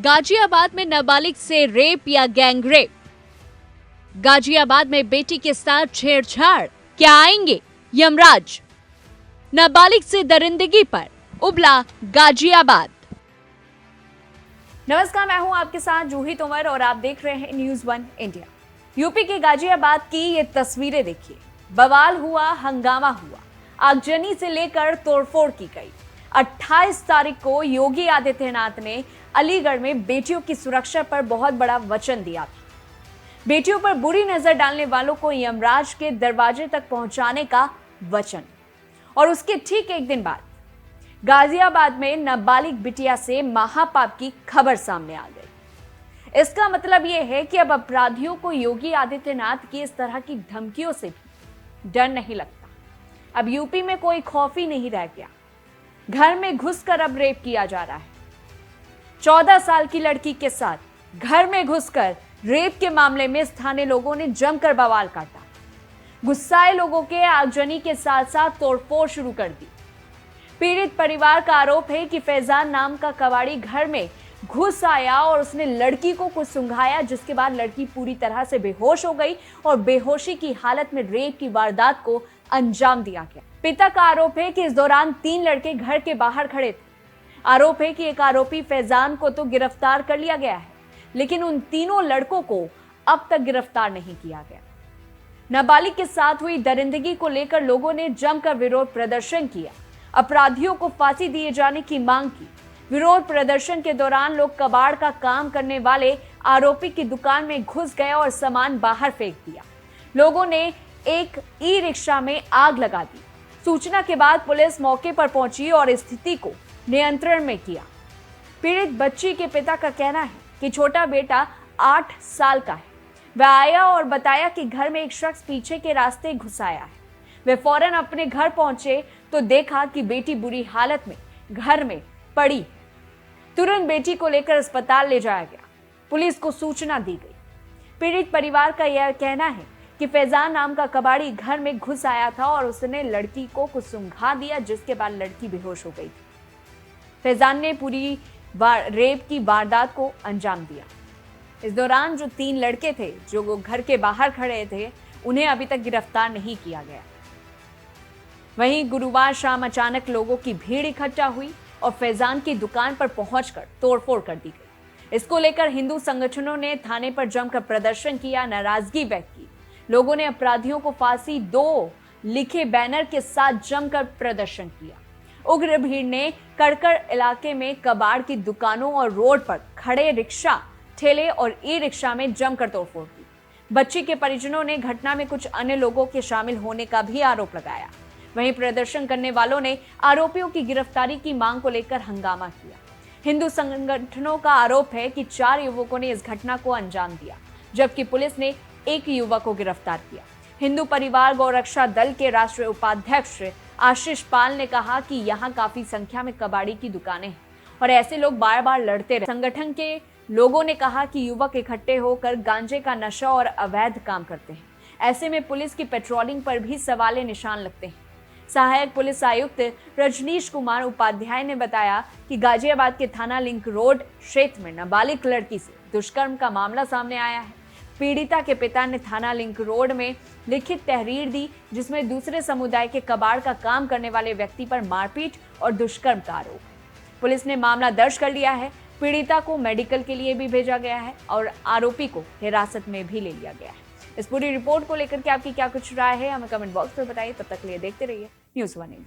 गाजियाबाद में नाबालिग से रेप या गैंग रेप। गाजियाबाद में बेटी के साथ छेड़छाड़, क्या आएंगे यमराज। नाबालिग से दरिंदगी पर उबला गाजियाबाद। नमस्कार, मैं हूं आपके साथ जूही तोमर और आप देख रहे हैं न्यूज़ 1 इंडिया। यूपी के गाजियाबाद की ये तस्वीरें देखिए। बवाल हुआ, हंगामा हुआ, आगजनी से लेकर तोड़फोड़ की गई। 28 तारीख को योगी आदित्यनाथ ने अलीगढ़ में बेटियों की सुरक्षा पर बहुत बड़ा वचन दिया था। बेटियों पर बुरी नजर डालने वालों को यमराज के दरवाजे तक पहुंचाने का वचन। और उसके ठीक एक दिन बाद गाजियाबाद में नाबालिग बिटिया से महापाप की खबर सामने आ गई। इसका मतलब यह है कि अब अपराधियों को योगी आदित्यनाथ की इस तरह की धमकियों से डर नहीं लगता। अब यूपी में कोई खौफ ही नहीं रह गया। घर में घुसकर अब रेप किया जा रहा है। 14 साल की लड़की के साथ घर में घुसकर रेप के मामले में स्थानीय लोगों ने जमकर बवाल काटा। गुस्साए लोगों के आगजनी के साथ साथ तोड़फोड़ शुरू कर दी। पीड़ित परिवार का आरोप है कि फैजान नाम का कबाड़ी घर में घुस आया और उसने लड़की को कुछ सुंघाया, जिसके बाद लड़की पूरी तरह से बेहोश हो गई और बेहोशी की हालत में रेप की वारदात को अंजाम दिया गया। पिता का आरोप है कि इस दौरान 3 लड़के घर के बाहर खड़े थे। आरोप है कि एक आरोपी फैजान को तो गिरफ्तार कर लिया गया है, लेकिन उन तीनों लड़कों को अब तक गिरफ्तार नहीं किया गया। नाबालिग के साथ हुई दरिंदगी को लेकर लोगों ने जमकर विरोध प्रदर्शन किया। अपराधियों को फांसी दिए जाने की मांग की। विरोध प्रदर्शन के दौरान लोग कबाड़ का काम करने वाले आरोपी की दुकान में घुस गए और सामान बाहर फेंक दिया। लोगों ने एक ई रिक्शा में आग लगा दी। सूचना के बाद पुलिस मौके पर पहुंची और स्थिति को नियंत्रण में किया। पीड़ित बच्ची के पिता का कहना है कि छोटा बेटा 8 साल का है। वह आया और बताया कि घर में एक शख्स पीछे के रास्ते घुस आया है। वे फौरन अपने घर पहुंचे तो देखा कि बेटी बुरी हालत में घर में पड़ी। तुरंत बेटी को लेकर अस्पताल ले जाया गया। पुलिस को सूचना दी गई। पीड़ित परिवार का यह कहना है कि फैजान नाम का कबाड़ी घर में घुस आया था और उसने लड़की को कुछ सुंघा दिया, जिसके बाद लड़की बेहोश हो गई थी। फैजान ने पूरी रेप की वारदात को अंजाम दिया। इस दौरान जो 3 लड़के थे जो घर के बाहर खड़े थे, उन्हें अभी तक गिरफ्तार नहीं किया गया। वहीं गुरुवार शाम अचानक लोगों की भीड़ इकट्ठा हुई और फैजान की दुकान पर पहुंचकर तोड़फोड़ कर दी गई। इसको लेकर हिंदू संगठनों ने थाने पर जमकर प्रदर्शन किया, नाराजगी व्यक्त की। लोगों ने अपराधियों को फांसी दो लिखे बैनर के साथ जमकर प्रदर्शन किया। उग्र भीड़ ने कड़कड़ इलाके में कबाड़ की दुकानों और रोड पर खड़े रिक्शा, ठेले और ई रिक्शा में जमकर तोड़फोड़ की। बच्ची के परिजनों ने घटना में कुछ अन्य लोगों के शामिल होने का भी आरोप लगाया। वहीं प्रदर्शन करने वालों ने आरोपियों की गिरफ्तारी की मांग को लेकर हंगामा किया। हिंदू संगठनों का आरोप है कि 4 युवकों ने इस घटना को अंजाम दिया, जबकि पुलिस ने एक युवक को गिरफ्तार किया। हिंदू परिवार गौरक्षा दल के राष्ट्रीय उपाध्यक्ष आशीष पाल ने कहा कि यहाँ काफी संख्या में कबाड़ी की दुकानें हैं और ऐसे लोग बार बार लड़ते रहे। संगठन के लोगों ने कहा कि युवक इकट्ठे होकर गांजे का नशा और अवैध काम करते हैं। ऐसे में पुलिस की पेट्रोलिंग पर भी सवाले निशान लगते हैं। सहायक पुलिस आयुक्त रजनीश कुमार उपाध्याय ने बताया कि गाजियाबाद के थाना लिंक रोड क्षेत्र में नाबालिग लड़की से दुष्कर्म का मामला सामने आया है। पीड़िता के पिता ने थाना लिंक रोड में लिखित तहरीर दी, जिसमें दूसरे समुदाय के कबाड़ का काम करने वाले व्यक्ति पर मारपीट और दुष्कर्म का आरोप है। पुलिस ने मामला दर्ज कर लिया है। पीड़िता को मेडिकल के लिए भी भेजा गया है और आरोपी को हिरासत में भी ले लिया गया है। इस पूरी रिपोर्ट को लेकर के आपकी क्या कुछ राय है, हमें कमेंट बॉक्स में बताइए। तब तक के लिए देखते रहिए न्यूज़ 1 इंडिया।